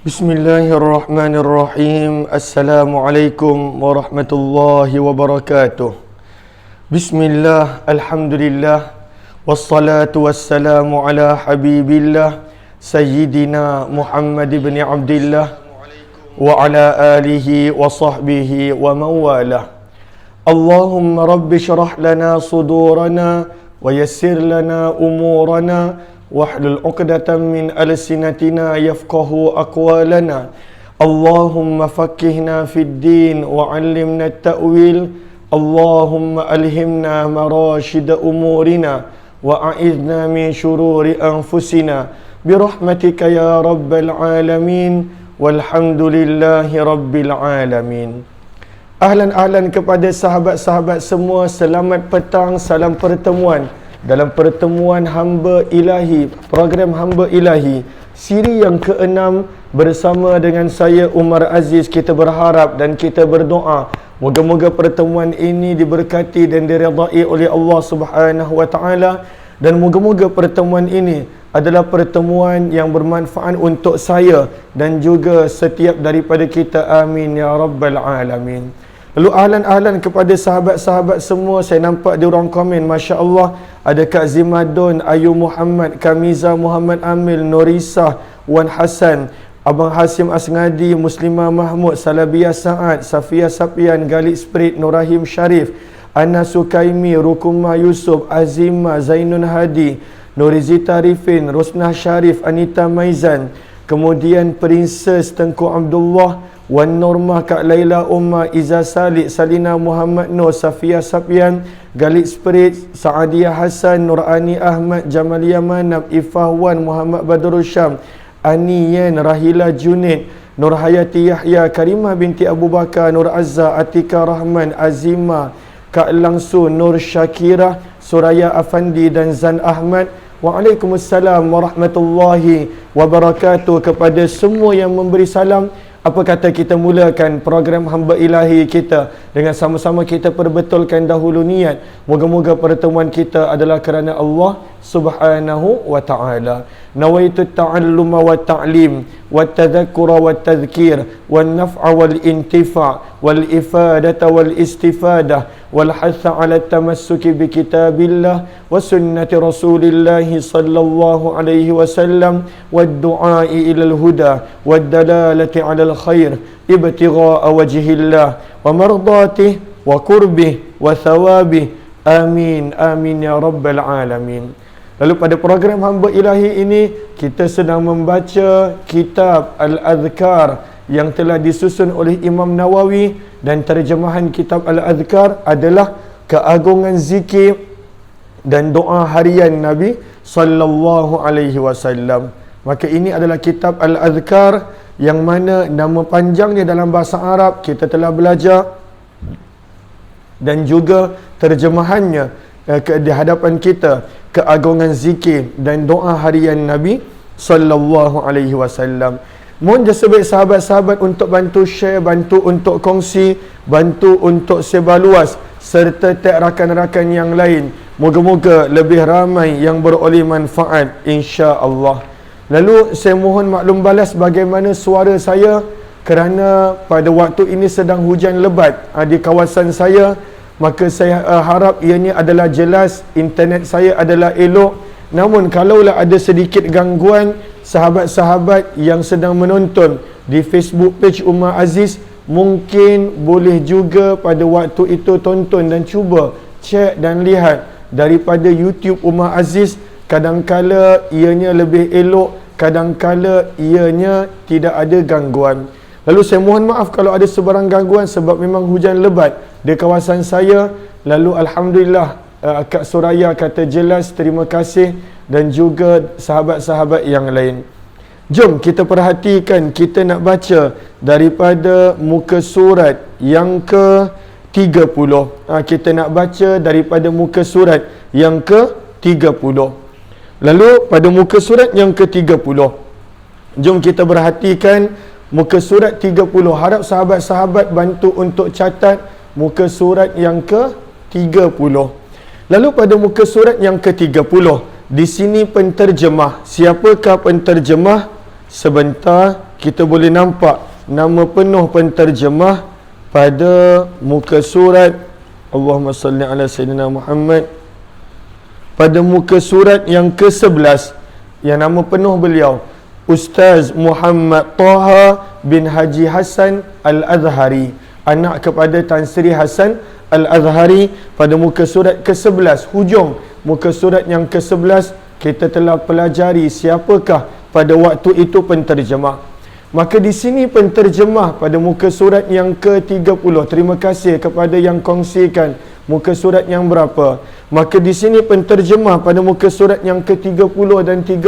Bismillahirrahmanirrahim. Assalamualaikum warahmatullahi wabarakatuh. Bismillah, alhamdulillah, wassalatu wassalamu ala habibillah Sayyidina Muhammad ibn Abdillah wa ala alihi wa sahbihi wa mawalah. Allahumma rabbi syrah lana sudurana wa yassir lana umurana wahlul 'uqdatam min alsinatina yafqahu aqwalana. Allahumma faqqihna fid din wa 'allimna at-ta'wil. Allahumma alhimna marashid umurina wa a'idna min shururi anfusina birahmatika ya rabbal alamin. Walhamdulillahi rabbil alamin. Ahlan kepada sahabat-sahabat semua, selamat petang, salam pertemuan dalam pertemuan Hamba Ilahi, program Hamba Ilahi, siri yang ke-6 bersama dengan saya Umar Aziz. Kita berharap dan kita berdoa moga-moga pertemuan ini diberkati dan diredai oleh Allah Subhanahu wa taala, dan moga-moga pertemuan ini adalah pertemuan yang bermanfaat untuk saya dan juga setiap daripada kita. Amin ya rabbal alamin. Lalu ahlan kepada sahabat-sahabat semua. Saya nampak di ruang komen, Masya Allah, ada Kak Zimadun, Ayu Muhammad, Kamiza Muhammad Amil, Norisah, Wan Hassan, Abang Hasim Asngadi, Muslimah Mahmud, Salabiyah Sa'ad, Safiyah Sapian, Galik Sprit, Nurahim Sharif, Anna Sukaimi, Rukuma Yusuf, Azimah, Zainun Hadi, Nurizita Rifin, Rosnah Sharif, Anita Maizan, kemudian Princess Tengku Abdullah, Wan Normah, Kak Laila Umar, Iza Salik, Salina Muhammad Nur, Safiyah Sapian, Galik Spirit, Saadiyah Hassan, Nurani Ahmad, Jamalia Manab, Ifah Wan, Muhammad Badrul Syam, Ani Yen, Rahila Junid, Nur Hayati Yahya, Karimah binti Abu Bakar, Nur Azza, Atika Rahman, Azima, Kak Langsu, Nur Syakira, Suraya Afandi dan Zan Ahmad. Waalaikumsalam warahmatullahi wabarakatuh kepada semua yang memberi salam. Apa kata kita mulakan program Hamba Ilahi kita dengan sama-sama kita perbetulkan dahulu niat. Moga-moga pertemuan kita adalah kerana Allah Subhanahu wa ta'ala. Nawaitu ta'alluma wa ta'lim wa tadhakkura wa tadhkir wal naf'a wal intifa' wal ifadata wal istifadah wal hatha ala tamassuki bi kitabillah wa sunnati rasulillahi sallallahu alaihi wasallam wad du'ai ilal huda wad dalalati ala al khair ibtigha'a wajhillah wa mardatih wa qurbih wa thawabih. Amin amin ya rabbal alamin. Lalu pada program Hamba Ilahi ini kita sedang membaca kitab Al-Adhkar yang telah disusun oleh Imam Nawawi, dan terjemahan kitab Al-Adhkar adalah keagungan zikir dan doa harian Nabi sallallahu alaihi wasallam. Maka ini adalah kitab Al-Adhkar yang mana nama panjangnya dalam bahasa Arab kita telah belajar, dan juga terjemahannya di hadapan kita, keagungan zikir dan doa harian Nabi sallallahu alaihi wasallam. Mohon jasa baik sahabat-sahabat untuk bantu share, bantu untuk kongsi, bantu untuk sebar luas, serta tag rakan-rakan yang lain. Moga-moga lebih ramai yang beroleh manfaat, insya-Allah. Lalu saya mohon maklum balas bagaimana suara saya, kerana pada waktu ini sedang hujan lebat di kawasan saya. Maka saya harap ianya adalah jelas, internet saya adalah elok. Namun kalaulah ada sedikit gangguan, sahabat-sahabat yang sedang menonton di Facebook page Umar Aziz, mungkin boleh juga pada waktu itu tonton dan cuba cek dan lihat daripada YouTube Umar Aziz. Kadangkala ianya lebih elok, kadangkala ianya tidak ada gangguan. Lalu saya mohon maaf kalau ada sebarang gangguan sebab memang hujan lebat di kawasan saya. Lalu alhamdulillah Kak Suraya kata jelas, terima kasih, dan juga sahabat-sahabat yang lain. Jom kita perhatikan, kita nak baca daripada muka surat yang ke-30. Kita nak baca daripada muka surat yang ke-30. Lalu pada muka surat yang ke-30, jom kita perhatikan muka surat 30. Harap sahabat-sahabat bantu untuk catat muka surat yang ke-30. Lalu pada muka surat yang ke-30, di sini penterjemah. Siapakah penterjemah? Sebentar kita boleh nampak nama penuh penterjemah pada muka surat. Allahumma salli ala Sayyidina Muhammad. Pada muka surat yang ke-11, yang nama penuh beliau Ustaz Muhammad Taha bin Haji Hassan Al-Azhari, anak kepada Tan Sri Hassan Al-Azhari. Pada muka surat ke-11, hujung muka surat yang ke-11, kita telah pelajari siapakah pada waktu itu penterjemah. Maka di sini penterjemah pada muka surat yang ke-30. Terima kasih kepada yang kongsikan muka surat yang berapa. Maka di sini penterjemah pada muka surat yang ke-30 dan 31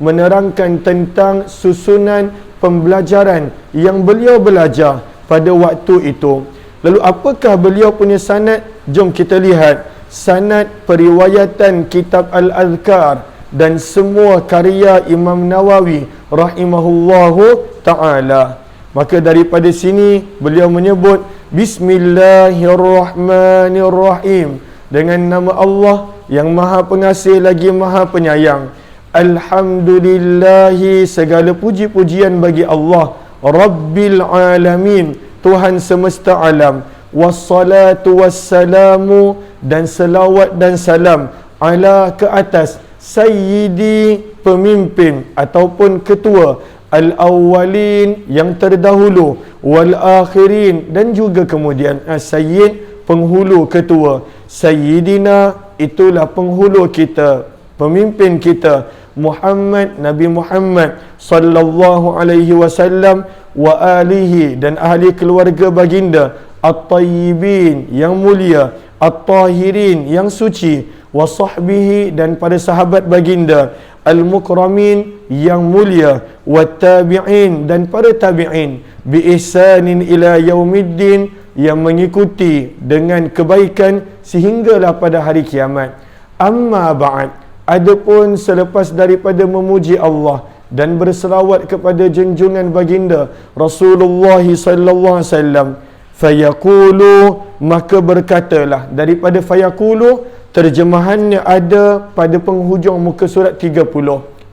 menerangkan tentang susunan pembelajaran yang beliau belajar pada waktu itu. Lalu apakah beliau punya sanad? Jom kita lihat sanad periwayatan kitab Al-Azkar dan semua karya Imam Nawawi rahimahullahu ta'ala. Maka daripada sini beliau menyebut Bismillahirrahmanirrahim, dengan nama Allah yang Maha Pengasih lagi Maha Penyayang. Alhamdulillahi, segala puji-pujian bagi Allah, Rabbil Alamin, Tuhan semesta alam. Wassalatu wassalamu, dan selawat dan salam, ala, ke atas, Sayyidi, pemimpin ataupun ketua, Al-awwalin, yang terdahulu, Wal-akhirin, dan juga kemudian. Sayyid, penghulu, ketua. Sayyidina, itulah penghulu kita, pemimpin kita, Muhammad, Nabi Muhammad sallallahu alaihi wasallam, wa alihi, dan ahli keluarga baginda, At-tayyibin, yang mulia, At-tahirin, yang suci, wa sahbihi, dan pada sahabat baginda, Al-mukramin, yang mulia, wa tabi'in, dan pada tabi'in, bi ihsanin ila yaumiddin, yang mengikuti dengan kebaikan sehinggalah pada hari kiamat. Amma ba'd, adapun selepas daripada memuji Allah dan berselawat kepada junjungan baginda Rasulullah sallallahu alaihi wasallam, fayaqulu, maka berkatalah. Daripada fayaqulu, terjemahannya ada pada penghujung muka surat 30.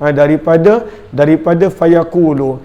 Daripada fayaqulu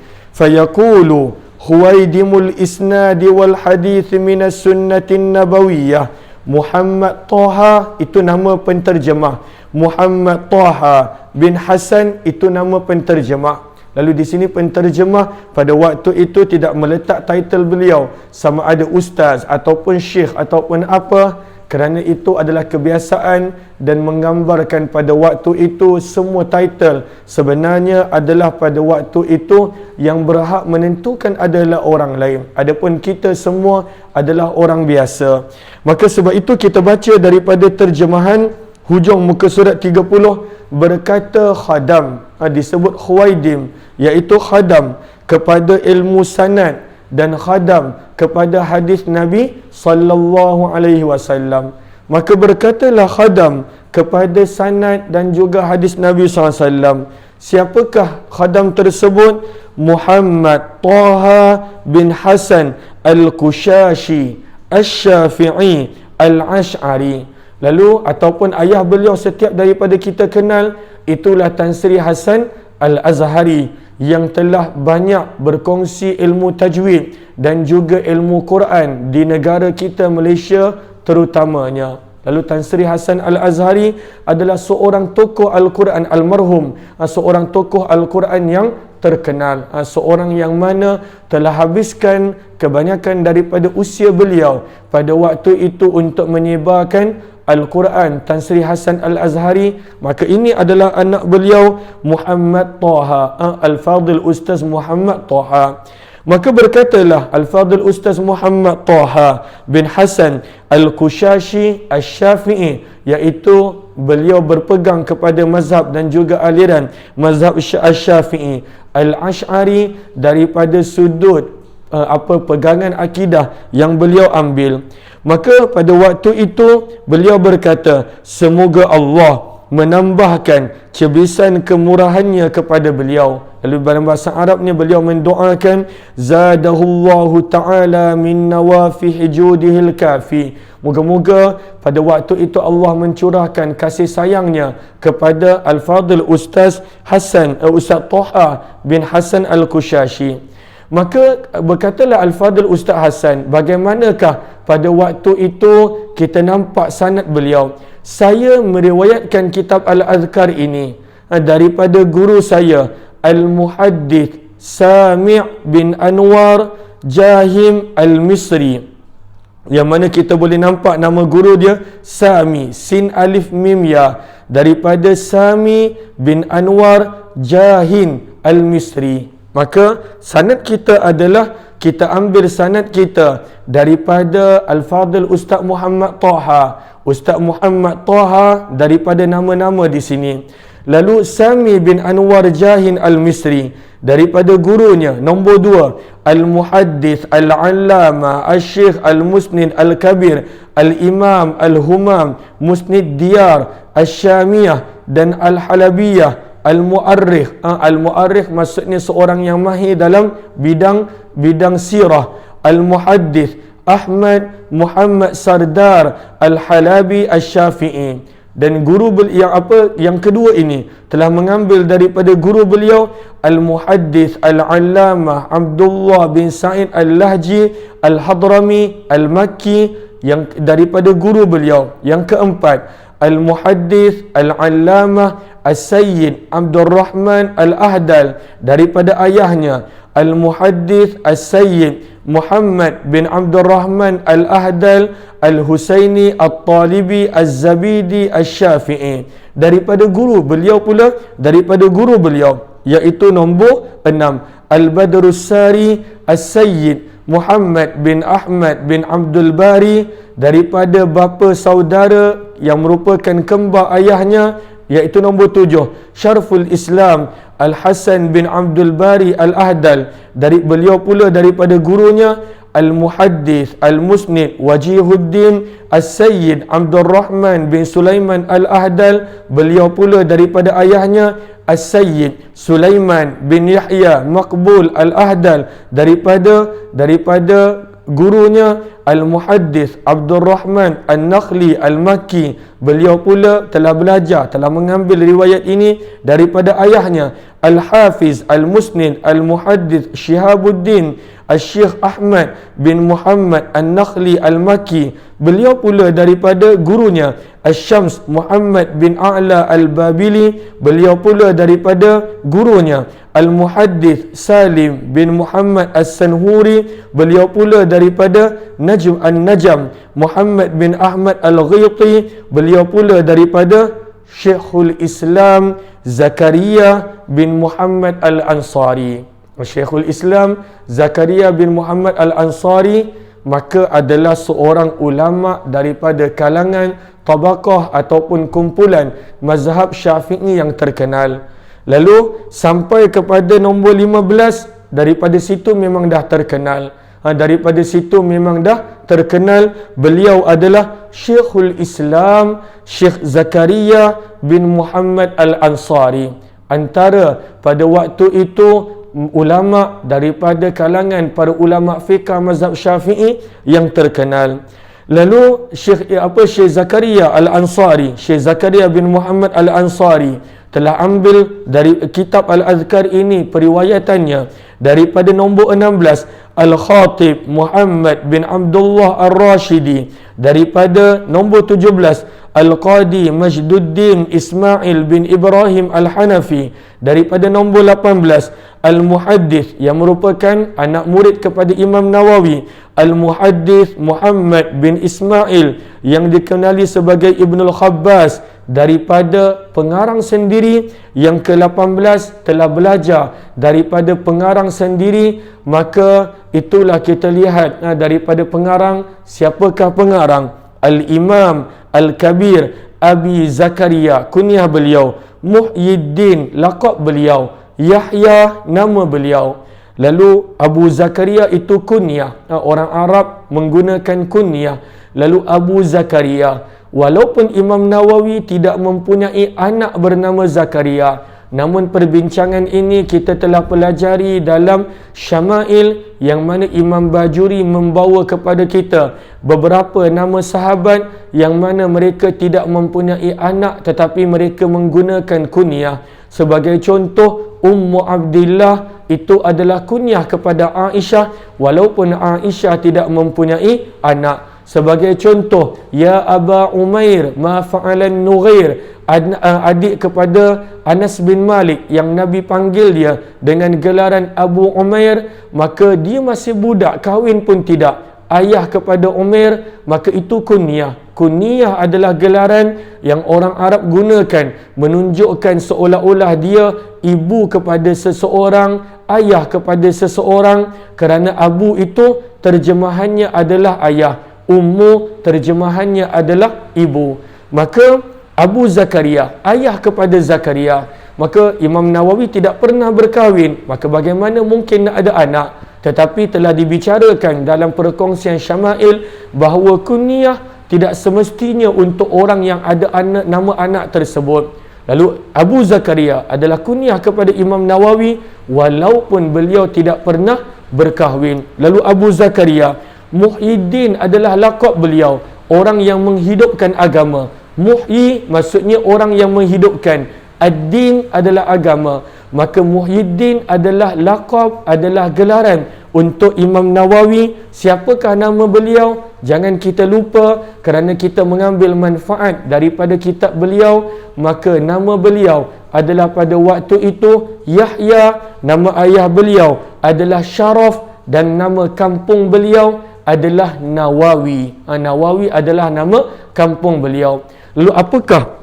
Huwaidimul isnadi wal hadith minas sunnatin nabawiyah. Muhammad Taha, itu nama penterjemah. Muhammad Taha bin Hassan, itu nama penterjemah. Lalu di sini penterjemah pada waktu itu tidak meletak title beliau sama ada ustaz ataupun syekh ataupun apa, kerana itu adalah kebiasaan dan menggambarkan pada waktu itu semua title sebenarnya adalah pada waktu itu yang berhak menentukan adalah orang lain. Adapun kita semua adalah orang biasa. Maka sebab itu kita baca daripada terjemahan hujung muka surat 30, berkata khadam, disebut khuwaidim, iaitu khadam kepada ilmu sanad dan khadam kepada hadis Nabi sallallahu alaihi wasallam. Maka berkatalah khadam kepada sanad dan juga hadis Nabi sallallahu alaihi wasallam. Siapakah khadam tersebut? Muhammad Taha bin Hassan Al-Kushashi Asy-Syafi'i Al-Ash'ari. Lalu ataupun ayah beliau setiap daripada kita kenal, itulah Tan Sri Hassan Al-Azhari, yang telah banyak berkongsi ilmu tajwid dan juga ilmu Quran di negara kita Malaysia terutamanya. Lalu Tan Sri Hassan Al-Azhari adalah seorang tokoh Al-Quran almarhum, seorang tokoh Al-Quran yang terkenal, seorang yang mana telah habiskan kebanyakan daripada usia beliau pada waktu itu untuk menyebarkan Al-Quran. Tan Sri Hassan Al-Azhari, maka ini adalah anak beliau Muhammad Taha, Al-Fadil Ustaz Muhammad Taha. Maka berkatalah Al-Fadil Ustaz Muhammad Taha bin Hassan Al-Kushashi Asy-Syafi'i, iaitu beliau berpegang kepada mazhab dan juga aliran mazhab Asy-Syafi'i. Al-Ash'ari, daripada sudut pegangan akidah yang beliau ambil. Maka pada waktu itu beliau berkata, semoga Allah menambahkan cebisan kemurahannya kepada beliau. Lalu dalam bahasa Arabnya beliau mendoakan, zadahullahu ta'ala min nawafih judihil kafi. Moga-moga pada waktu itu Allah mencurahkan kasih sayangnya kepada Al-Fadhil Ustaz Thaha bin Hasan Al-Kushashi. Maka berkatalah Al-Fadhil Ustaz Hasan, bagaimanakah pada waktu itu kita nampak sanad beliau? Saya meriwayatkan kitab Al-Adhkar ini daripada guru saya Al-Muhaddith Sami' bin Anwar Jahim Al-Misri, yang mana kita boleh nampak nama guru dia Sami, Sin Alif Mim Ya, daripada Sami bin Anwar Jahim Al-Misri. Maka sanad kita adalah, kita ambil sanad kita daripada Al-Fadhil Ustaz Muhammad Thaha. Ustaz Muhammad Thaha daripada nama-nama di sini. Lalu Sami bin Anwar Jahin Al-Misri daripada gurunya nombor 2, Al-Muhaddith Al-Allama Al-Syekh Al-Musnid Al-Kabir Al-Imam Al-Humam Musnid Diyar Al-Syamiyah dan Al-Halabiyah Al-Mu'arrikh. Al-Mu'arrikh maksudnya seorang yang mahir dalam bidang sirah. Al-Muhaddith Ahmad Muhammad Sardar Al-Halabi Al-Syafi'i. Dan guru yang kedua ini telah mengambil daripada guru beliau Al-Muhaddith Al-Allamah Abdullah bin Sa'id Al-Lahji Al-Hadrami Al-Makki, yang daripada guru beliau. Yang keempat, Al-Muhaddith Al-Allamah As-Sayyid Abdul Rahman Al-Ahdal daripada ayahnya Al-Muhaddith As-Sayyid Muhammad bin Abdul Rahman Al-Ahdal Al-Husaini Al-Talibi Az-Zabidi Al-Syafi'i, daripada guru beliau pula, daripada guru beliau, iaitu nombor 6, Al-Badrus Sari As-Sayyid Muhammad bin Ahmad bin Abdul Bari, daripada bapa saudara yang merupakan kembar ayahnya, iaitu nombor 7, Syarful Islam Al-Hasan bin Abdul Bari Al-Ahdal, dari beliau pula daripada gurunya Al-Muhaddith Al-Musnid Wajihuddin As-Sayyid Abdul Rahman bin Sulaiman Al-Ahdal, beliau pula daripada ayahnya As-Sayyid Sulaiman bin Yahya Maqbul Al-Ahdal, daripada gurunya Al-Muhaddith Abdul Rahman An-Nakhli Al-Makki, beliau pula telah mengambil riwayat ini daripada ayahnya Al-Hafiz Al-Musnid Al-Muhaddith Shihabuddin Al-Syekh Ahmad bin Muhammad An-Nakhli Al-Makki, beliau pula daripada gurunya Al-Syams Muhammad bin A'la Al-Babili, beliau pula daripada gurunya Al-Muhaddith Salim bin Muhammad As-Sanhuri, beliau pula daripada Najm An-Najam Muhammad bin Ahmad Al-Ghiti, beliau pula daripada Syekhul Islam Zakaria bin Muhammad Al-Ansari. Syekhul Islam Zakaria bin Muhammad Al-Ansari maka adalah seorang ulama daripada kalangan tabaqah ataupun kumpulan mazhab Syafi'i yang terkenal. Lalu sampai kepada nombor 15, daripada situ memang dah terkenal. Daripada situ memang dah terkenal. Beliau adalah Syekhul Islam Syekh Zakaria bin Muhammad Al-Ansari, antara pada waktu itu ulama daripada kalangan para ulama fiqh mazhab Syafi'i yang terkenal. Lalu Syekh Zakaria Al-Ansari, Syekh Zakaria bin Muhammad Al-Ansari telah ambil dari kitab Al-Adhkar ini periwayatannya daripada nombor 16, Al-Khatib Muhammad bin Abdullah Ar-Rashidi, daripada nombor 17, Al-Qadi Majduddin Ismail bin Ibrahim Al-Hanafi, daripada nombor 18, Al-Muhaddith yang merupakan anak murid kepada Imam Nawawi, Al-Muhaddith Muhammad bin Ismail yang dikenali sebagai Ibnul Khabbas, daripada pengarang sendiri yang ke-18 telah belajar daripada pengarang sendiri. Maka itulah kita lihat daripada pengarang, siapakah pengarang? Al-Imam Al-Kabir Abi Zakaria, kunyah beliau; Muhyiddin, laqab beliau; Yahya, nama beliau. Lalu Abu Zakaria itu kunyah, orang Arab menggunakan kunyah. Lalu Abu Zakaria, walaupun Imam Nawawi tidak mempunyai anak bernama Zakaria, namun perbincangan ini kita telah pelajari dalam Syama'il, yang mana Imam Bajuri membawa kepada kita beberapa nama sahabat yang mana mereka tidak mempunyai anak tetapi mereka menggunakan kunyah. Sebagai contoh, Ummu Abdillah itu adalah kunyah kepada Aisyah walaupun Aisyah tidak mempunyai anak. Sebagai contoh, Ya Aba Umair ma fa'alan Nughair, adik kepada Anas bin Malik yang Nabi panggil dia dengan gelaran Abu Umair, maka dia masih budak, kahwin pun tidak. Ayah kepada Umair, maka itu kunyah. Kunyah adalah gelaran yang orang Arab gunakan menunjukkan seolah-olah dia ibu kepada seseorang, ayah kepada seseorang, kerana Abu itu terjemahannya adalah ayah, Ummu terjemahannya adalah ibu. Maka Abu Zakaria, ayah kepada Zakaria. Maka Imam Nawawi tidak pernah berkahwin, maka bagaimana mungkin nak ada anak? Tetapi telah dibicarakan dalam perkongsian Syama'il bahawa kunyah tidak semestinya untuk orang yang ada anak, nama anak tersebut. Lalu Abu Zakaria adalah kunyah kepada Imam Nawawi walaupun beliau tidak pernah berkahwin. Lalu Abu Zakaria, Muhyiddin adalah lakab beliau, orang yang menghidupkan agama. Muhyi maksudnya orang yang menghidupkan. Ad-din adalah agama. Maka Muhyiddin adalah lakab, adalah gelaran untuk Imam Nawawi. Siapakah nama beliau? Jangan kita lupa, kerana kita mengambil manfaat daripada kitab beliau, maka nama beliau adalah pada waktu itu Yahya, nama ayah beliau adalah Syaraf, dan nama kampung beliau adalah Nawawi. Nawawi adalah nama kampung beliau. Lalu apakah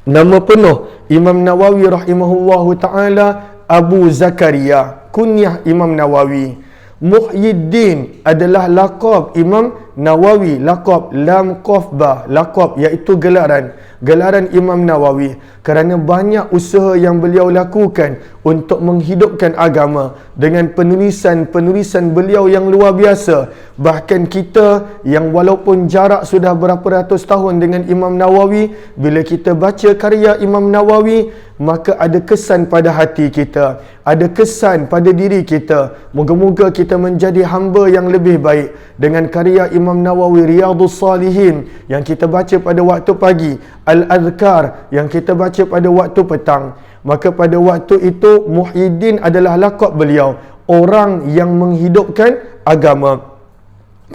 nama penuh Imam Nawawi rahimahullahu ta'ala? Abu Zakaria, kunyah Imam Nawawi. Muhyiddin adalah laqab Imam Nawawi, laqab lam qaf ba, laqab iaitu gelaran Imam Nawawi, kerana banyak usaha yang beliau lakukan untuk menghidupkan agama dengan penulisan beliau yang luar biasa. Bahkan kita yang walaupun jarak sudah berapa ratus tahun dengan Imam Nawawi, bila kita baca karya Imam Nawawi, maka ada kesan pada hati kita, ada kesan pada diri kita. Moga-moga kita menjadi hamba yang lebih baik dengan karya Imam Nawawi, Riyadhus Salihin yang kita baca pada waktu pagi, Al-Adhkar yang kita baca pada waktu petang. Maka pada waktu itu Muhyiddin adalah laqab beliau, orang yang menghidupkan agama.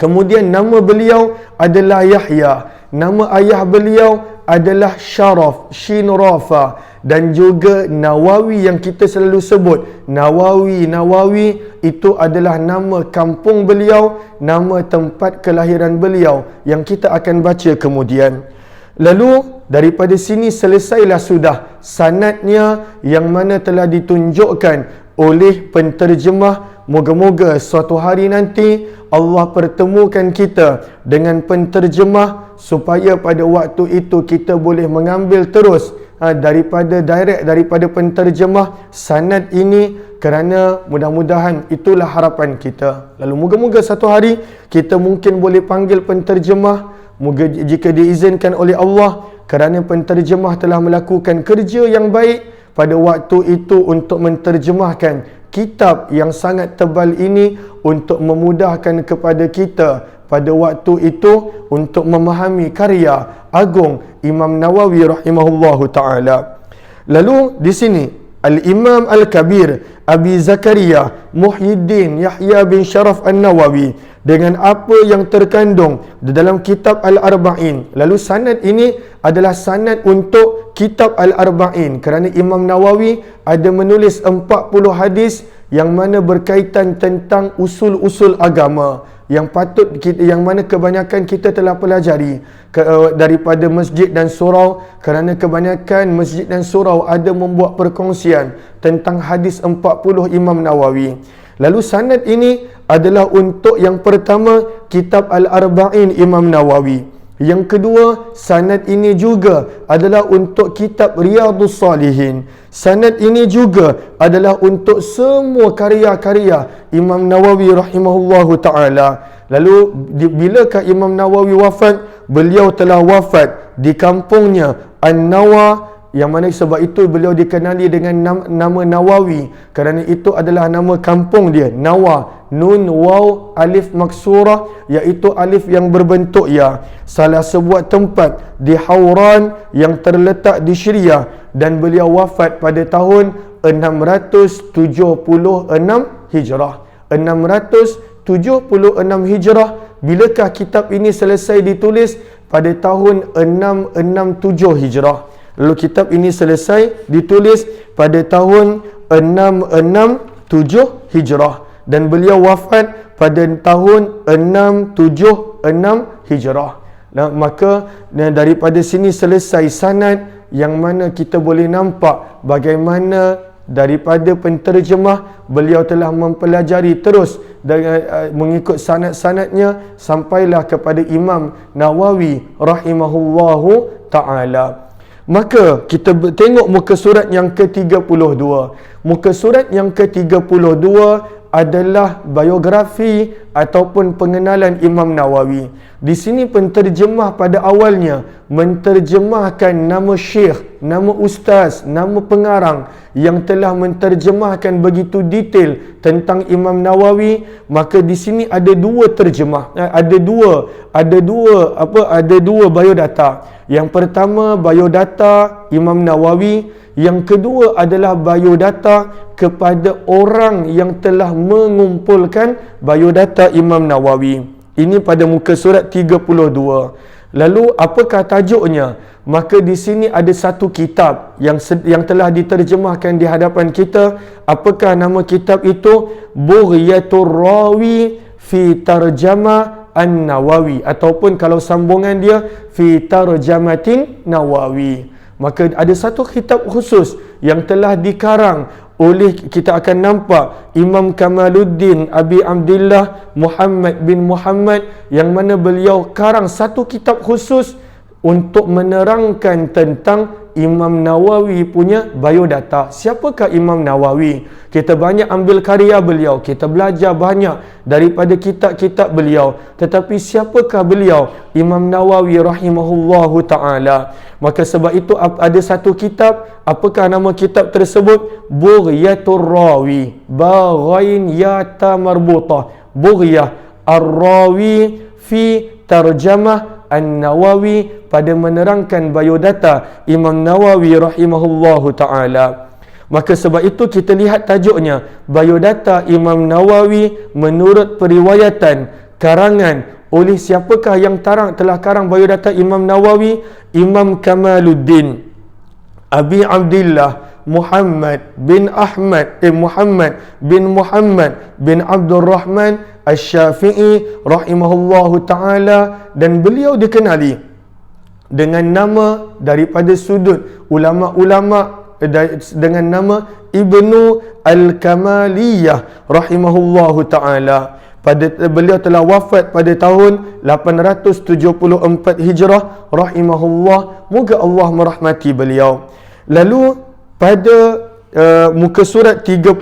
Kemudian nama beliau adalah Yahya, nama ayah beliau adalah Syaraf, Shin Rafa, dan juga Nawawi yang kita selalu sebut Nawawi itu adalah nama kampung beliau, nama tempat kelahiran beliau yang kita akan baca kemudian. Lalu daripada sini selesailah sudah sanadnya yang mana telah ditunjukkan oleh penterjemah. Moga-moga suatu hari nanti Allah pertemukan kita dengan penterjemah supaya pada waktu itu kita boleh mengambil terus daripada penterjemah sanad ini, kerana mudah-mudahan itulah harapan kita. Lalu moga-moga satu hari kita mungkin boleh panggil penterjemah, moga jika diizinkan oleh Allah, kerana penterjemah telah melakukan kerja yang baik pada waktu itu untuk menterjemahkan kitab yang sangat tebal ini untuk memudahkan kepada kita pada waktu itu untuk memahami karya agung Imam Nawawi rahimahullahu ta'ala. Lalu di sini Al-Imam Al-Kabir Abi Zakaria Muhyiddin Yahya bin Syaraf An-Nawawi dengan apa yang terkandung di dalam kitab Al-Arba'in. Lalu sanad ini adalah sanad untuk kitab Al-Arba'in, kerana Imam Nawawi ada menulis 40 hadis yang mana berkaitan tentang usul-usul agama yang patut kita, yang mana kebanyakan kita telah pelajari daripada masjid dan surau, kerana kebanyakan masjid dan surau ada membuat perkongsian tentang hadis 40 Imam Nawawi. Lalu sanad ini adalah untuk yang pertama kitab Al-Arba'in Imam Nawawi. Yang kedua, sanad ini juga adalah untuk kitab Riyadhus Salihin. Sanad ini juga adalah untuk semua karya-karya Imam Nawawi rahimahullahu ta'ala. Lalu bilakah Imam Nawawi wafat? Beliau telah wafat di kampungnya An-Nawa, yang mana sebab itu beliau dikenali dengan nama Nawawi, kerana itu adalah nama kampung dia, Nawa, nun waw alif maksurah, iaitu alif yang berbentuk ya. Salah sebuah tempat di Hauran yang terletak di Syria, dan beliau wafat pada tahun 676 Hijrah. 676 Hijrah. Bilakah kitab ini selesai ditulis? Pada tahun 667 Hijrah. Lalu kitab ini selesai ditulis pada tahun 667 Hijrah, dan beliau wafat pada tahun 676 Hijrah. Nah, maka daripada sini selesai sanad, yang mana kita boleh nampak bagaimana daripada penterjemah beliau telah mempelajari terus mengikut sanad-sanadnya sampailah kepada Imam Nawawi rahimahullahu ta'ala. Maka kita tengok muka surat yang ke-32. Muka surat yang ke-32 adalah biografi ataupun pengenalan Imam Nawawi. Di sini penterjemah pada awalnya menterjemahkan nama syekh, nama ustaz, nama pengarang yang telah menterjemahkan begitu detail tentang Imam Nawawi. Maka di sini ada dua terjemah, ada dua biodata. Yang pertama biodata Imam Nawawi, yang kedua adalah biodata kepada orang yang telah mengumpulkan biodata Imam Nawawi. Ini pada muka surat 32. Lalu apakah tajuknya? Maka di sini ada satu kitab yang telah diterjemahkan di hadapan kita. Apakah nama kitab itu? Bughyatur Rawi fi Tarjama An-Nawawi, ataupun kalau sambungan dia fi Tarjamatin Nawawi. Maka ada satu kitab khusus yang telah dikarang oleh, kita akan nampak, Imam Kamaluddin Abi Abdillah Muhammad bin Muhammad, yang mana beliau karang satu kitab khusus untuk menerangkan tentang Imam Nawawi punya biodata. Siapakah Imam Nawawi? Kita banyak ambil karya beliau, kita belajar banyak daripada kitab-kitab beliau, tetapi siapakah beliau? Imam Nawawi rahimahullahu ta'ala. Maka sebab itu ada satu kitab. Apakah nama kitab tersebut? Bughyatur Rawi, ba ghain ya ta marbutah, Bughyah Ar-Rawi fi Tarjamah An-Nawawi, pada menerangkan biodata Imam Nawawi rahimahullahu ta'ala. Maka sebab itu kita lihat tajuknya, biodata Imam Nawawi menurut periwayatan karangan oleh siapakah yang telah karang biodata Imam Nawawi? Imam Kamaluddin Abi Abdillah Muhammad bin Muhammad bin Abdul Rahman Asy-Syafi'i rahimahullahu ta'ala, dan beliau dikenali dengan nama daripada sudut ulama-ulama dengan nama Ibnu Al-Kamaliyah rahimahullahu ta'ala. Beliau telah wafat pada tahun 874 Hijrah rahimahullah. Moga Allah merahmati beliau. Lalu pada muka surat 32,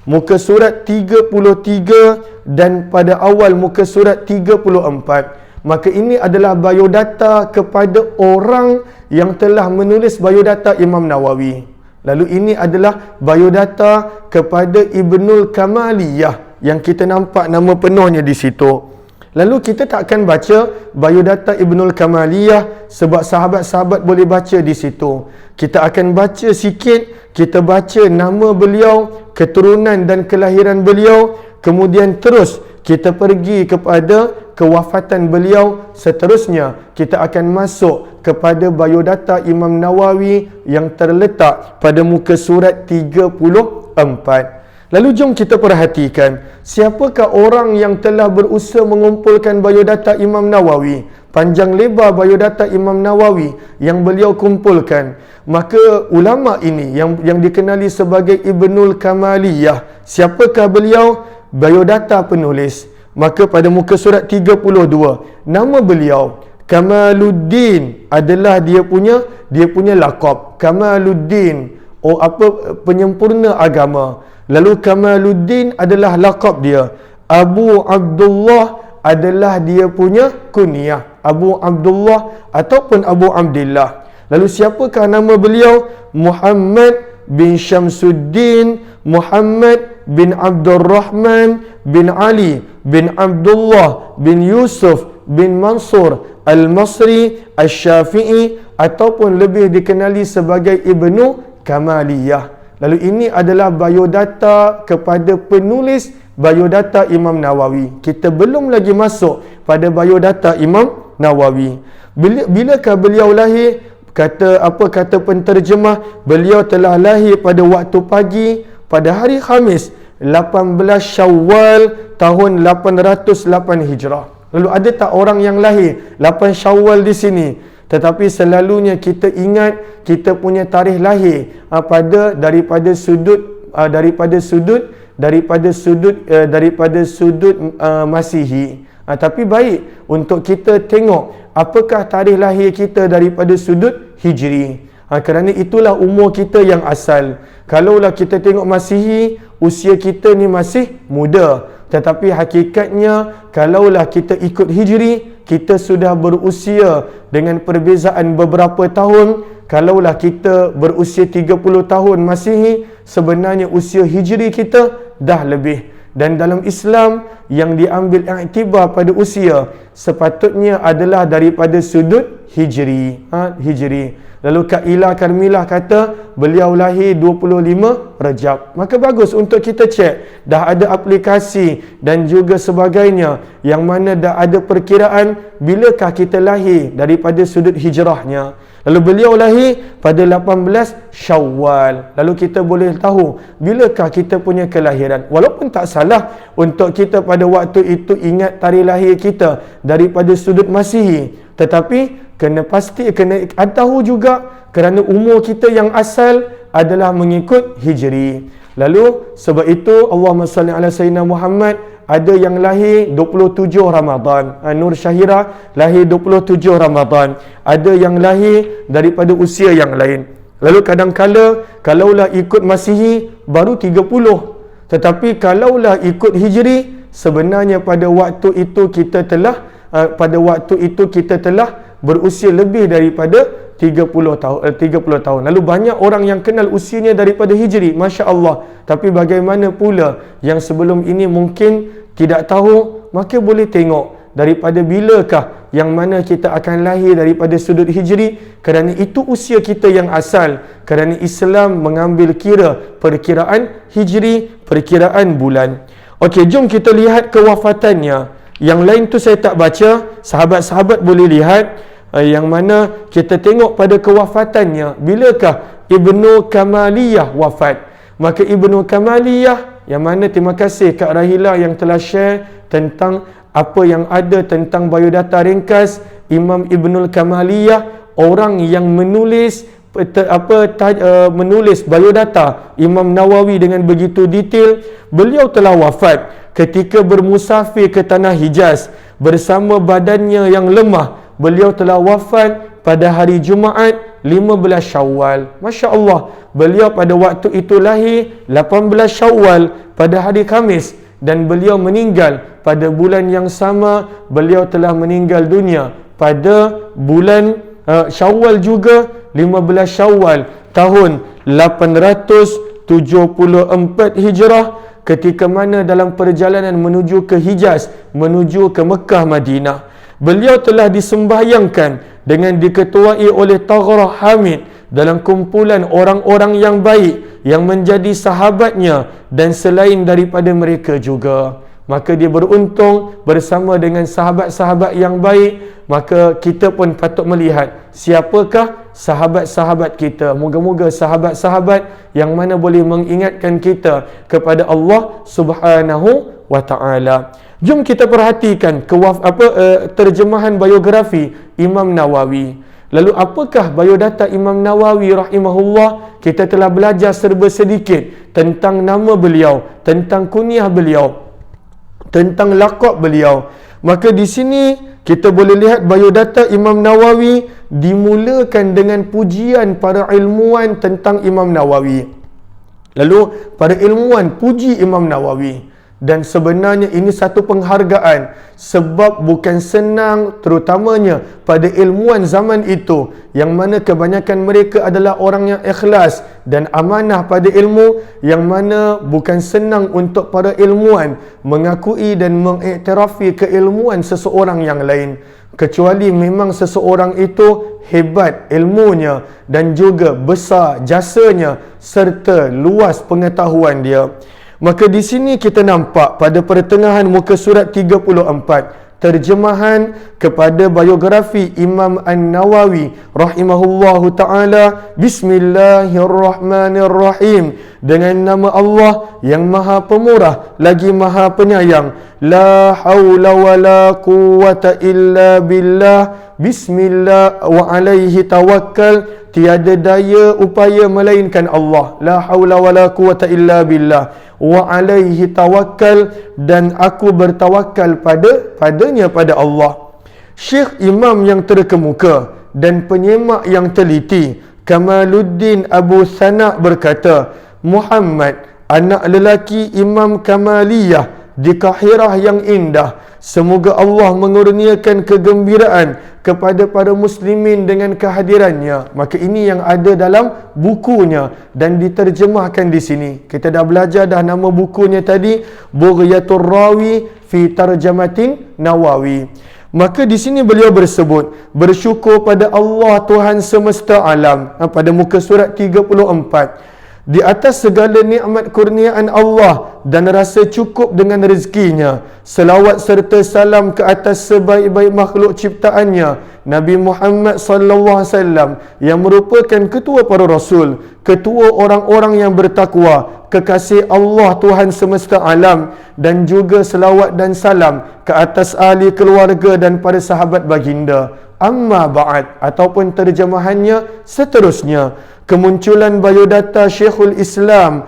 muka surat 33 dan pada awal muka surat 34, maka ini adalah biodata kepada orang yang telah menulis biodata Imam Nawawi. Lalu ini adalah biodata kepada Ibnul Kamaliyah yang kita nampak nama penuhnya di situ. Lalu kita tak akan baca biodata Ibnul Kamaliyah sebab sahabat-sahabat boleh baca di situ. Kita akan baca sikit, kita baca nama beliau, keturunan dan kelahiran beliau, kemudian terus kita pergi kepada kewafatan beliau. Seterusnya kita akan masuk kepada biodata Imam Nawawi yang terletak pada muka surat 34. Lalu jom kita perhatikan, siapakah orang yang telah berusaha mengumpulkan biodata Imam Nawawi? Panjang lebar biodata Imam Nawawi yang beliau kumpulkan. Maka ulama ini yang dikenali sebagai Ibnul Kamaliyah, siapakah beliau? Biodata penulis. Maka pada muka surat 32, nama beliau, Kamaluddin adalah dia punya laqab. Kamaluddin, penyempurna agama. Lalu Kamaluddin adalah laqab dia. Abu Abdullah adalah dia punya kunyah. Abu Abdullah ataupun Abu Abdillah. Lalu siapakah nama beliau? Muhammad bin Syamsuddin, Muhammad bin Abdul Rahman bin Ali bin Abdullah bin Yusuf bin Mansur Al-Masri Al-Syafi'i, ataupun lebih dikenali sebagai Ibnu Kamaliyah. Lalu ini adalah biodata kepada penulis biodata Imam Nawawi. Kita belum lagi masuk pada biodata Imam Nawawi. Bilakah beliau lahir? Kata penterjemah, beliau telah lahir pada waktu pagi pada hari Khamis 18 Syawal tahun 808 Hijrah. Lalu ada tak orang yang lahir 8 Syawal di sini? Tetapi selalunya kita ingat kita punya tarikh lahir daripada sudut Masihi. Tapi baik untuk kita tengok apakah tarikh lahir kita daripada sudut Hijri. Kerana itulah umur kita yang asal. Kalaulah kita tengok Masihi, usia kita ni masih muda. Tetapi hakikatnya kalaulah kita ikut Hijri, kita sudah berusia dengan perbezaan beberapa tahun. Kalaulah kita berusia 30 tahun Masihi, sebenarnya usia Hijri kita dah lebih. Dan dalam Islam yang diambil iktibar pada usia sepatutnya adalah daripada sudut Hijri. Hijri. Lalu Kak Ila Karmilah kata beliau lahir 25 Rejab. Maka bagus untuk kita cek. Dah ada aplikasi dan juga sebagainya yang mana dah ada perkiraan bilakah kita lahir daripada sudut hijrahnya. Lalu beliau lahir pada 18 Syawal. Lalu kita boleh tahu bilakah kita punya kelahiran. Walaupun tak salah untuk kita pada waktu itu ingat tarikh lahir kita daripada sudut Masihi, tetapi kena tahu juga kerana umur kita yang asal adalah mengikut Hijri. Lalu sebab itu Allahumma salli ala Sayyidina Muhammad, ada yang lahir 27 Ramadan. Nur Syahira lahir 27 Ramadan. Ada yang lahir daripada usia yang lain. Lalu kadang-kala kalaulah ikut Masihi baru 30. Tetapi kalaulah ikut Hijri, sebenarnya pada waktu itu kita telah berusia lebih daripada 30 tahun. Lalu banyak orang yang kenal usianya daripada Hijri, Masya Allah. Tapi bagaimana pula yang sebelum ini mungkin tidak tahu, maka boleh tengok daripada bilakah yang mana kita akan lahir daripada sudut Hijri. Kerana itu usia kita yang asal. Kerana Islam mengambil perkiraan Hijri, perkiraan bulan. Okey, jom kita lihat kewafatannya. Yang lain tu saya tak baca, sahabat-sahabat boleh lihat. Yang mana kita tengok pada kewafatannya, bilakah Ibnu Kamaliyah wafat. Maka Ibnu Kamaliyah, yang mana terima kasih Kak Rahila yang telah share tentang apa yang ada tentang biodata ringkas Imam Ibnul Kamaliyah, orang yang menulis biodata Imam Nawawi dengan begitu detail. Beliau telah wafat ketika bermusafir ke tanah Hijaz bersama badannya yang lemah. Beliau telah wafat pada hari Jumaat 15 Syawal. Masya Allah, beliau pada waktu itu lahir 18 Syawal pada hari Khamis, dan beliau meninggal pada bulan yang sama. Beliau telah meninggal dunia pada bulan Syawal juga, 15 Syawal tahun 874 Hijrah, ketika mana dalam perjalanan menuju ke Hijaz, menuju ke Mekah Madinah. Beliau telah disembahyangkan dengan diketuai oleh Taghrah Hamid dalam kumpulan orang-orang yang baik yang menjadi sahabatnya dan selain daripada mereka juga. Maka dia beruntung bersama dengan sahabat-sahabat yang baik. Maka kita pun patut melihat siapakah sahabat-sahabat kita. Moga-moga sahabat-sahabat yang mana boleh mengingatkan kita kepada Allah Subhanahu wa ta'ala. Jom kita perhatikan terjemahan biografi Imam Nawawi. Lalu apakah biodata Imam Nawawi rahimahullah? Kita telah belajar serba sedikit tentang nama beliau, tentang kunyah beliau, tentang laqab beliau. Maka di sini kita boleh lihat biodata Imam Nawawi dimulakan dengan pujian para ilmuwan tentang Imam Nawawi. Lalu para ilmuwan puji Imam Nawawi. Dan sebenarnya ini satu penghargaan, sebab bukan senang, terutamanya pada ilmuwan zaman itu, yang mana kebanyakan mereka adalah orang yang ikhlas dan amanah pada ilmu, yang mana bukan senang untuk para ilmuwan mengakui dan mengiktirafi keilmuan seseorang yang lain, kecuali memang seseorang itu hebat ilmunya dan juga besar jasanya serta luas pengetahuan dia. Maka di sini kita nampak pada pertengahan muka surat 34 terjemahan kepada biografi Imam An-Nawawi rahimahullahu taala. Bismillahirrahmanirrahim. Dengan nama Allah yang Maha Pemurah lagi Maha Penyayang. La haula wala quwwata illa billah. Bismillah wa alaihi tawakkal. Tiada daya upaya melainkan Allah. La haula wala quwwata illa billah. Wa alaihi tawakkal, dan aku bertawakal padanya pada Allah. Syekh Imam yang terkemuka dan penyemak yang teliti Kamaluddin Abu Sana berkata, Muhammad, anak lelaki Imam Kamaliyah di Kahirah yang indah, semoga Allah mengurniakan kegembiraan kepada para muslimin dengan kehadirannya. Maka ini yang ada dalam bukunya dan diterjemahkan di sini. Kita dah belajar dah nama bukunya tadi, Bughyatur Rawi fi Tarjamatin Nawawi. Maka di sini beliau bersebut bersyukur pada Allah Tuhan semesta alam pada muka surat 34. Di atas segala nikmat kurniaan Allah dan rasa cukup dengan rezekinya, selawat serta salam ke atas sebaik-baik makhluk ciptaannya, Nabi Muhammad sallallahu alaihi wasallam, yang merupakan ketua para rasul, ketua orang-orang yang bertakwa, kekasih Allah Tuhan semesta alam, dan juga selawat dan salam ke atas ahli keluarga dan para sahabat baginda. Amma ba'd, ataupun terjemahannya seterusnya, kemunculan biodata Syekhul Islam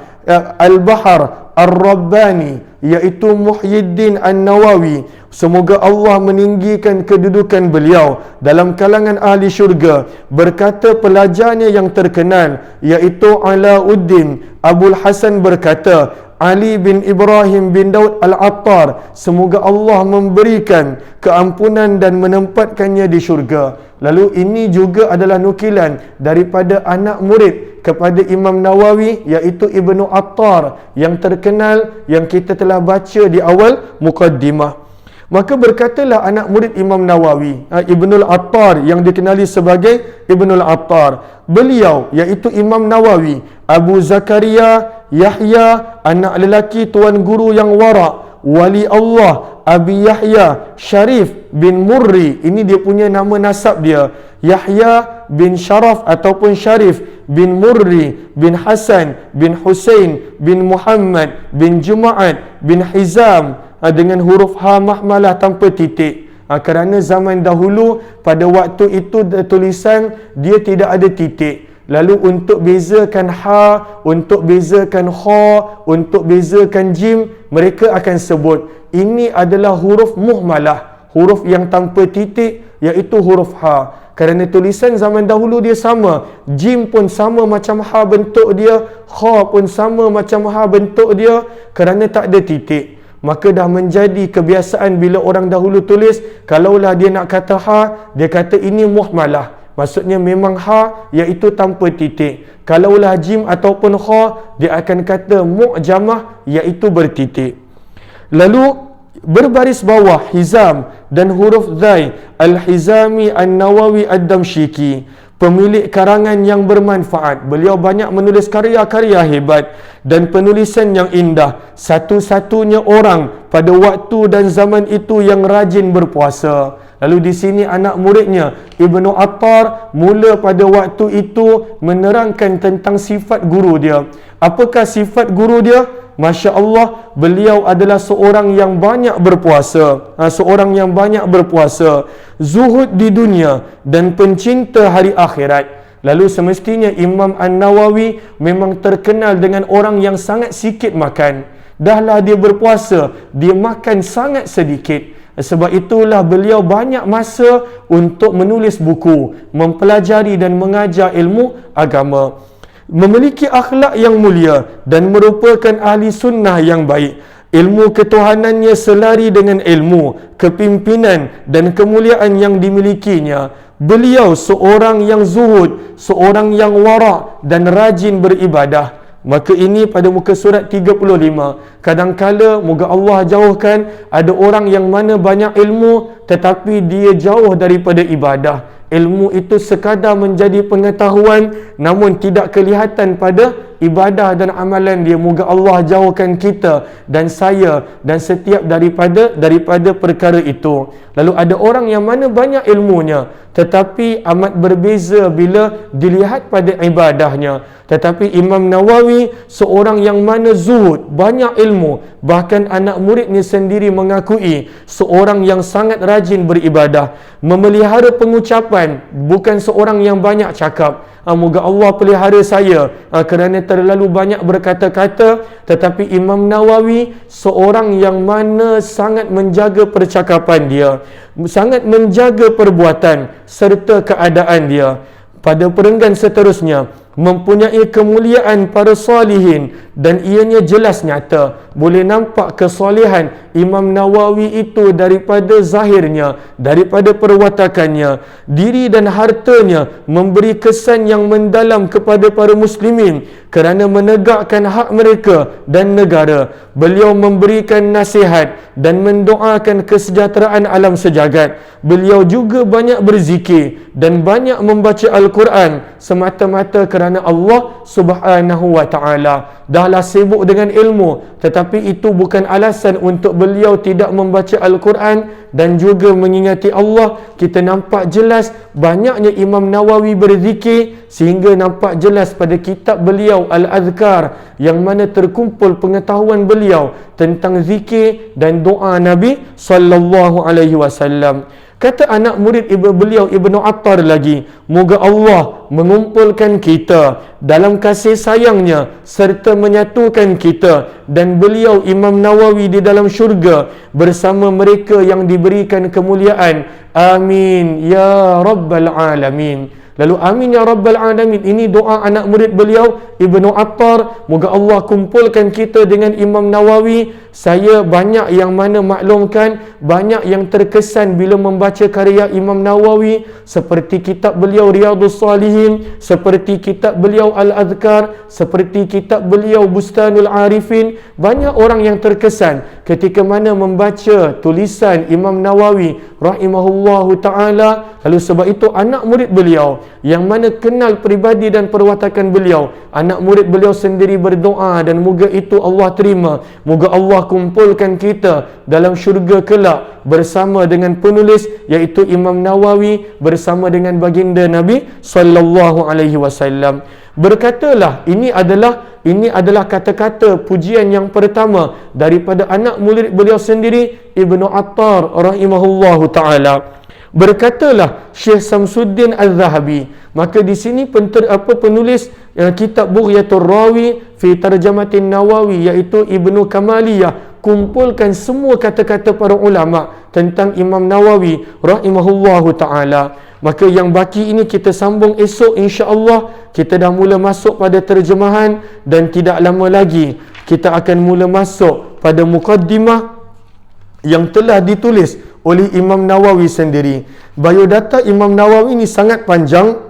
Al-Bahar Ar-Rabbani, iaitu Muhyiddin An-Nawawi, semoga Allah meninggikan kedudukan beliau dalam kalangan ahli syurga, berkata pelajarnya yang terkenal iaitu Alauddin Abul Hasan berkata, Ali bin Ibrahim bin Daud Al-Attar, semoga Allah memberikan keampunan dan menempatkannya di syurga. Lalu ini juga adalah nukilan daripada anak murid kepada Imam Nawawi, iaitu Ibnu Attar yang terkenal, yang kita telah baca di awal mukaddimah. Maka berkatalah anak murid Imam Nawawi, Ibnul Attar, yang dikenali sebagai Ibnul Attar, beliau iaitu Imam Nawawi, Abu Zakaria Yahya, anak lelaki tuan guru yang wara', wali Allah, Abi Yahya Syarif bin Murri, ini dia punya nama nasab dia, Yahya bin Syaraf ataupun Syarif bin Murri bin Hasan bin Husain bin Muhammad bin Juma'at bin Hizam, dengan huruf ha mahmalah tanpa titik. Kerana zaman dahulu pada waktu itu tulisan dia tidak ada titik. Lalu untuk bezakan ha, untuk bezakan kha, untuk bezakan jim, mereka akan sebut ini adalah huruf muhmalah, huruf yang tanpa titik, iaitu huruf ha. Kerana tulisan zaman dahulu dia sama, jim pun sama macam ha bentuk dia, kha pun sama macam ha bentuk dia, kerana tak ada titik. Maka dah menjadi kebiasaan bila orang dahulu tulis, kalaulah dia nak kata ha, dia kata ini muhmalah. Maksudnya memang ha, iaitu tanpa titik. Kalaulah jim ataupun kha, dia akan kata mu'jamah, iaitu bertitik. Lalu berbaris bawah Hizam dan huruf Zai, Al-Hizami An-Nawawi Ad-Damsyiki, pemilik karangan yang bermanfaat. Beliau banyak menulis karya-karya hebat dan penulisan yang indah. Satu-satunya orang pada waktu dan zaman itu yang rajin berpuasa. Lalu di sini anak muridnya Ibnu Attar mula pada waktu itu menerangkan tentang sifat guru dia. Apakah sifat guru dia? Masya Allah, beliau adalah seorang yang banyak berpuasa, seorang yang banyak berpuasa, zuhud di dunia dan pencinta hari akhirat. Lalu semestinya Imam An-Nawawi memang terkenal dengan orang yang sangat sikit makan. Dahlah dia berpuasa, dia makan sangat sedikit. Sebab itulah beliau banyak masa untuk menulis buku, mempelajari dan mengajar ilmu agama. Memiliki akhlak yang mulia dan merupakan ahli sunnah yang baik. Ilmu ketuhanannya selari dengan ilmu, kepimpinan dan kemuliaan yang dimilikinya. Beliau seorang yang zuhud, seorang yang wara' dan rajin beribadah. Maka ini pada muka surat 35. Kadangkala moga Allah jauhkan ada orang yang mana banyak ilmu tetapi dia jauh daripada ibadah. Ilmu itu sekadar menjadi pengetahuan namun tidak kelihatan pada ibadah dan amalan dia. Moga Allah jauhkan kita dan saya dan setiap daripada perkara itu. Lalu ada orang yang mana banyak ilmunya tetapi amat berbeza bila dilihat pada ibadahnya. Tetapi Imam Nawawi seorang yang mana zuhud, banyak ilmu, bahkan anak muridnya sendiri mengakui seorang yang sangat rajin beribadah, memelihara pengucapan, bukan seorang yang banyak cakap. Moga Allah pelihara saya kerana terlalu banyak berkata-kata. Tetapi Imam Nawawi seorang yang mana sangat menjaga percakapan dia, sangat menjaga perbuatan serta keadaan dia. Pada perenggan seterusnya, mempunyai kemuliaan para salihin dan ianya jelas nyata. Boleh nampak kesalihan Imam Nawawi itu daripada zahirnya, daripada perwatakannya. Diri dan hartanya memberi kesan yang mendalam kepada para muslimin kerana menegakkan hak mereka dan negara. Beliau memberikan nasihat dan mendoakan kesejahteraan alam sejagat. Beliau juga banyak berzikir dan banyak membaca Al-Quran semata-mata kerana Allah Subhanahu wa ta'ala. Dahlah sibuk dengan ilmu, tetapi itu bukan alasan untuk beliau tidak membaca Al-Quran dan juga mengingati Allah. Kita nampak jelas banyaknya Imam Nawawi berzikir sehingga nampak jelas pada kitab beliau Al-Adhkar yang mana terkumpul pengetahuan beliau tentang zikir dan doa Nabi sallallahu alaihi wasallam. Kata anak murid beliau Ibnu Attar lagi, moga Allah mengumpulkan kita dalam kasih sayangnya serta menyatukan kita dan beliau Imam Nawawi di dalam syurga bersama mereka yang diberikan kemuliaan. Amin ya Rabbal Alamin. Lalu amin ya Rabbal Alamin. Ini doa anak murid beliau Ibnu Attar. Moga Allah kumpulkan kita dengan Imam Nawawi. Saya banyak yang mana maklumkan, banyak yang terkesan bila membaca karya Imam Nawawi, seperti kitab beliau Riyadhus Salihin, seperti kitab beliau Al-Adhkar, seperti kitab beliau Bustanul Arifin. Banyak orang yang terkesan ketika mana membaca tulisan Imam Nawawi rahimahullahu ta'ala. Lalu sebab itu anak murid beliau yang mana kenal peribadi dan perwatakan beliau, anak murid beliau sendiri berdoa dan moga itu Allah terima. Moga Allah kumpulkan kita dalam syurga kelak bersama dengan penulis iaitu Imam Nawawi bersama dengan baginda Nabi sallallahu alaihi wasallam. Berkatalah, ini adalah kata-kata pujian yang pertama daripada anak murid beliau sendiri Ibnu Attar rahimahullahu taala. Berkatalah Syekh Samsuddin Al-Zahabi. Maka di sini penulis kitab Bughyatur Rawi fi Tarjamatin Nawawi iaitu Ibnu Kamaliyah kumpulkan semua kata-kata para ulama tentang Imam Nawawi rahimahullahu taala. Maka yang baki ini kita sambung esok insya-Allah. Kita dah mula masuk pada terjemahan dan tidak lama lagi kita akan mula masuk pada mukaddimah yang telah ditulis oleh Imam Nawawi sendiri. Biodata Imam Nawawi ini sangat panjang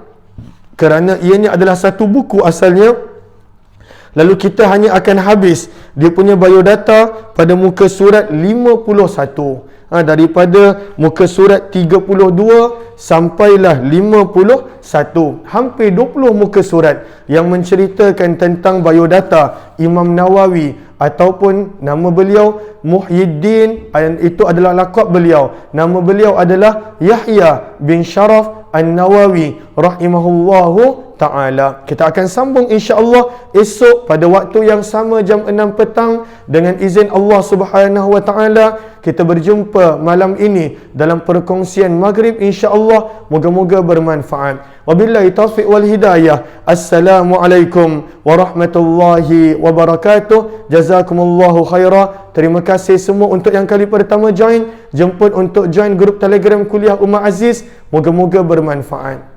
kerana ianya adalah satu buku asalnya. Lalu kita hanya akan habis dia punya biodata pada muka surat 51. Daripada muka surat 32 sampailah 51. Hampir 20 muka surat yang menceritakan tentang biodata Imam Nawawi ataupun nama beliau Muhyiddin, itu adalah lakab beliau. Nama beliau adalah Yahya bin Sharaf An-Nawawi rahimahullahu ta'ala. Kita akan sambung insya-Allah esok pada waktu yang sama jam 6 petang dengan izin Allah Subhanahu wa taala. Kita berjumpa malam ini dalam perkongsian maghrib insya-Allah. Moga-moga bermanfaat. Wabillahi taufiq wal hidayah. Assalamualaikum warahmatullahi wabarakatuh. Jazakumullahu khairah. Terima kasih semua untuk yang kali pertama join. Jemput untuk join grup Telegram Kuliah Ummah Aziz. Moga-moga bermanfaat.